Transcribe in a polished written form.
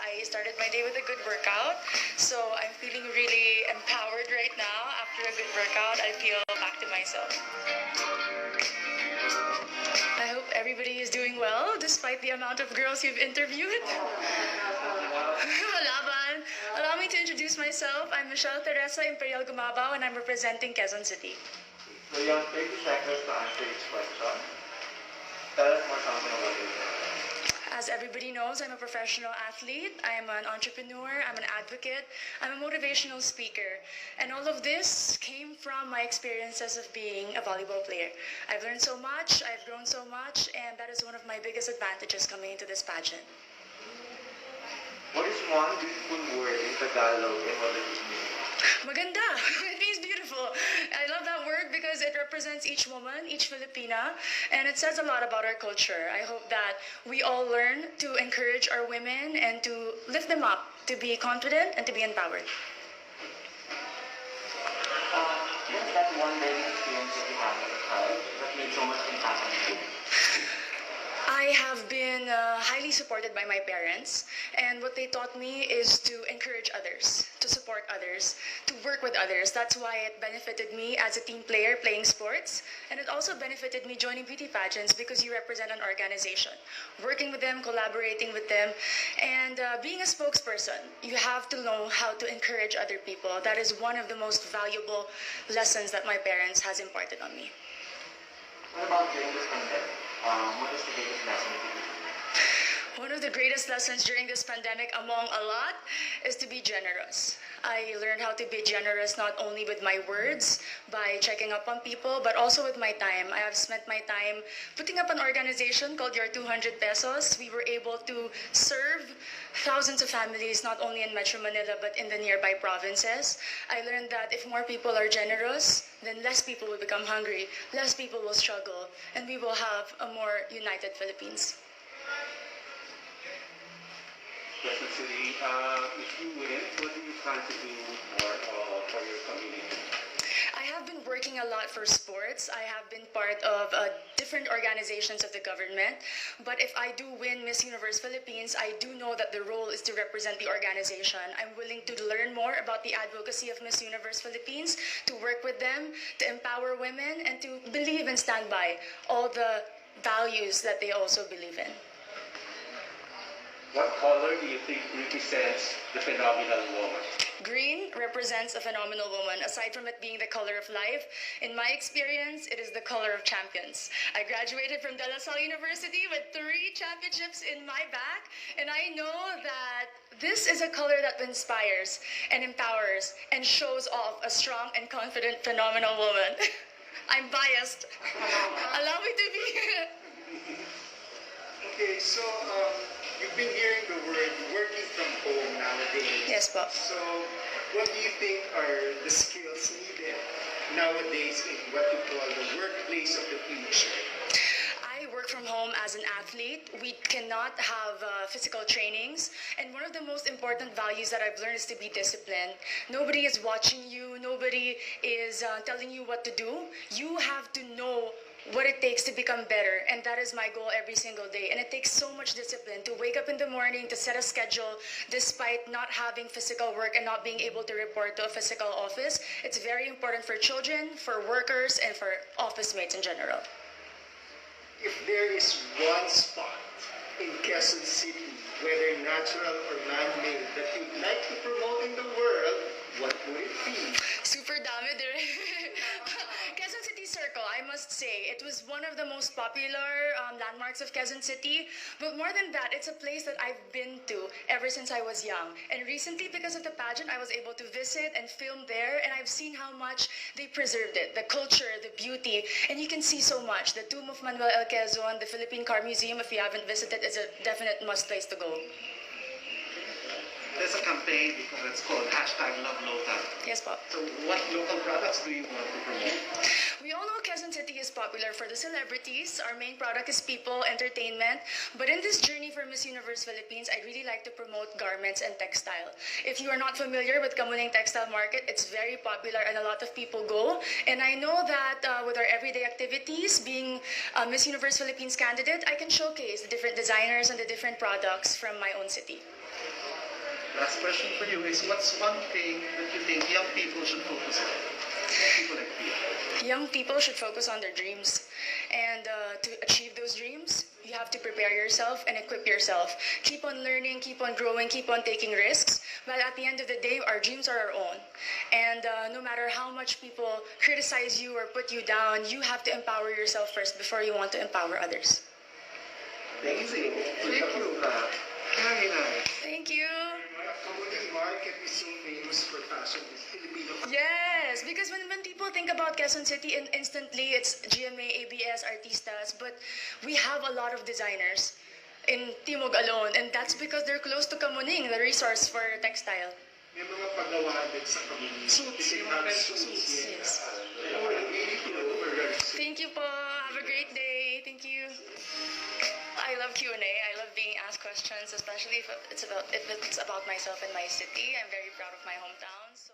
I started my day with a good workout, so I'm feeling really empowered right now. After a good workout, I feel back to myself. I hope everybody is doing well, despite the amount of girls you've interviewed. Laban. Allow me to introduce myself. I'm Michelle Teresa Imperial Gumabao, and I'm representing Quezon City. So you have 30 seconds to answer each question. Tell us more something about yourself. As everybody knows, I'm a professional athlete, I'm an entrepreneur, I'm an advocate, I'm a motivational speaker. And all of this came from my experiences of being a volleyball player. I've learned so much, I've grown so much, and that is one of my biggest advantages coming into this pageant. What is one beautiful word in Tagalog and what does it mean? Maganda. It means beautiful. I love that word because it represents each woman, each Filipina, and it says a lot about our culture. I hope that we all learn to encourage our women and to lift them up, to be confident and to be empowered. What's that one learning experience that you had as a child that made so much impact on you? I have been highly supported by my parents, and what they taught me is to encourage others, to support others, to work with others. That's why it benefited me as a team player playing sports, and it also benefited me joining beauty pageants because you represent an organization. Working with them, collaborating with them, and being a spokesperson, you have to know how to encourage other people. That is one of the most valuable lessons that my parents has imparted on me. What about during this pandemic? What is the greatest lesson that you learned? One of the greatest lessons during this pandemic, among a lot, is to be generous. I learned how to be generous not only with my words, by checking up on people, but also with my time. I have spent my time putting up an organization called Your 200 Pesos. We were able to serve thousands of families, not only in Metro Manila, but in the nearby provinces. I learned that if more people are generous, then less people will become hungry, less people will struggle, and we will have a more united Philippines. Quezon City, if you win, what do you plan to do more for your community? I have been working a lot for sports. I have been part of different organizations of the government. But if I do win Miss Universe Philippines, I do know that the role is to represent the organization. I'm willing to learn more about the advocacy of Miss Universe Philippines, to work with them, to empower women, and to believe and stand by all the values that they also believe in. What color do you think represents the phenomenal woman? Green represents a phenomenal woman. Aside from it being the color of life, in my experience, it is the color of champions. I graduated from De La Salle University with 3 championships in my back, and I know that this is a color that inspires and empowers and shows off a strong and confident, phenomenal woman. I'm biased. Allow me to be. Okay, so you've been hearing the word working from home nowadays. Yes, Pop. So what do you think are the skills needed nowadays in what you call the workplace of the future? I work from home as an athlete. We cannot have physical trainings. And one of the most important values that I've learned is to be disciplined. Nobody is watching you. Nobody is telling you what to do. You have to know what it takes to become better, and that is my goal every single day. And it takes so much discipline to wake up in the morning, to set a schedule despite not having physical work and not being able to report to a physical office. It's very important for children, for workers, and for office mates in general. If there is one spot in Quezon City, whether natural or man-made, that you'd like to promote in the world, what would it be? Super dami dire. Quezon City Circle, I must say, it was one of the most popular landmarks of Quezon City. But more than that, it's a place that I've been to ever since I was young. And recently, because of the pageant, I was able to visit and film there, and I've seen how much they preserved it, the culture, the beauty, and you can see so much. The tomb of Manuel L. Quezon, the Philippine Car Museum, if you haven't visited, is a definite must place to go. There's a campaign because it's called #LoveLocal. Yes, Pop. So what local products do you want to promote? We all know Quezon City is popular for the celebrities. Our main product is people, entertainment. But in this journey for Miss Universe Philippines, I'd really like to promote garments and textile. If you are not familiar with Kamuning Textile Market, it's very popular and a lot of people go. And I know that with our everyday activities, being a Miss Universe Philippines candidate, I can showcase the different designers and the different products from my own city. Last question for you is, what's one thing that you think young people should focus on? People like you. Young people should focus on their dreams. And to achieve those dreams, you have to prepare yourself and equip yourself. Keep on learning, keep on growing, keep on taking risks. But at the end of the day, our dreams are our own. And no matter how much people criticize you or put you down, you have to empower yourself first before you want to empower others. Amazing. Thank you. Very nice. Thank you. Community market is so famous for fashion. It's Filipino fashion. Yes, because when people think about Quezon City, instantly it's GMA, ABS, Artistas, but we have a lot of designers in Timog alone, and that's because they're close to Kamuning, the resource for textile. May mga paggawa din sa community. Suits, yung mga suits. Yes. Thank you po. Have a great day. Thank you. I love Q&A. I love being asked questions, especially if it's about myself and my city. I'm very proud of my hometown. So.